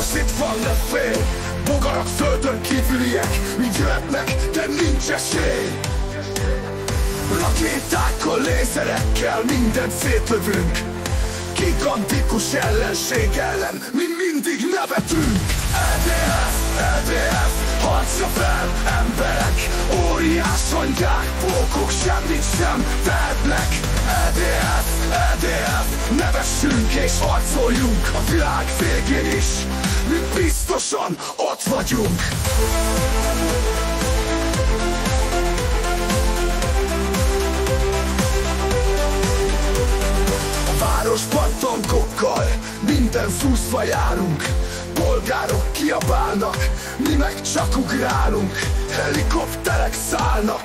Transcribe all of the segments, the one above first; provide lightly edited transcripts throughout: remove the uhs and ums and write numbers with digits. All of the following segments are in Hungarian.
város itt van, ne félj. Bogarak földön kívüliek, mind jöhetnek, de nincs esély. Rakétákkal, lézerekkel mindent szétlövünk. Gigantikus ellenség ellen mi mindig nevetünk. EDF, EDF, harcra fel, emberek. Óriás hangyák, pókok semmit sem tehetnek. EDF, EDF, nevessünk és harcoljunk a világ végén is. Mi biztosan ott vagyunk. Városban tankokkal, minden szúszva járunk. Polgárok kiabálnak, mi meg csak ugrálunk. Helikopterek szállnak,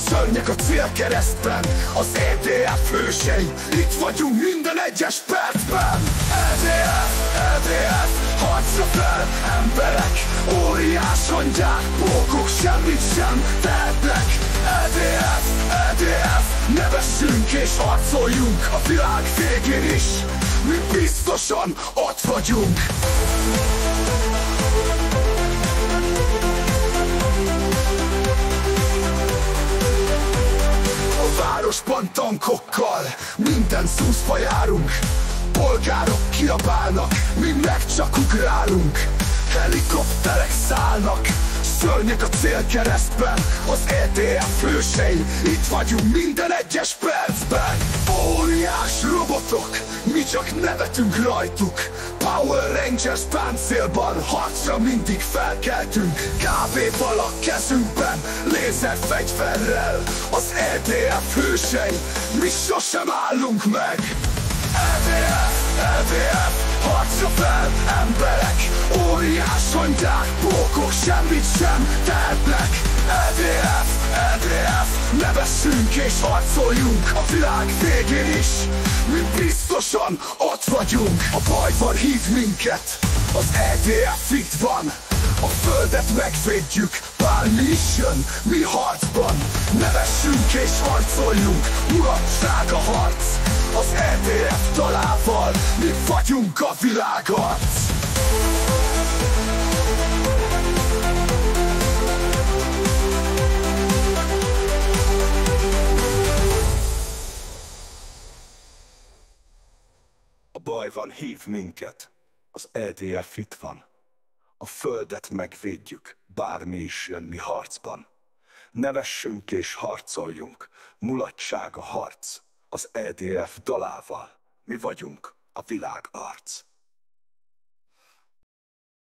szörnyek a célkeresztben. Az EDF hősei, itt vagyunk minden egyes percben. EDF, EDF, harcra fel, emberek. Óriás hangyák, pókok semmit sem tehetnek. EDF, EDF, nevessünk és harcoljunk a világ végén is. Mi biztosan ott vagyunk. A városban tankokkal, minden szúszva járunk. Polgárok kiabálnak, mi meg csak ugrálunk. Helikopterek szállnak, szörnyek a célkeresztben. Az EDF hősei, itt vagyunk minden egyes percben. Óriás robotok, mi csak nevetünk rajtuk. Power Rangers páncélban, harcra mindig felkeltünk. Kávéval a kezünkben, lézerfegyverrel. Az EDF hősei, mi sosem állunk meg. EDF, EDF, harcra fel, emberek. Óriás hangyák, pókok semmit sem tehetnek. EDF, EDF, nevessünk és harcoljunk a világ végén is. Mi biztosan ott vagyunk. A bajban hív minket, az EDF itt van. A földet megvédjük, bármi is jön, mi harcban. Nevessünk és harcoljunk, mulatság a harc. Az EDF dalával, mi vagyunk a világarc. A bajban hív minket, az EDF itt van. A földet megvédjük, bármi is jön mi harcban. Nevessünk és harcoljunk, mulatság a harc. Az EDF dalával, mi vagyunk a világarc.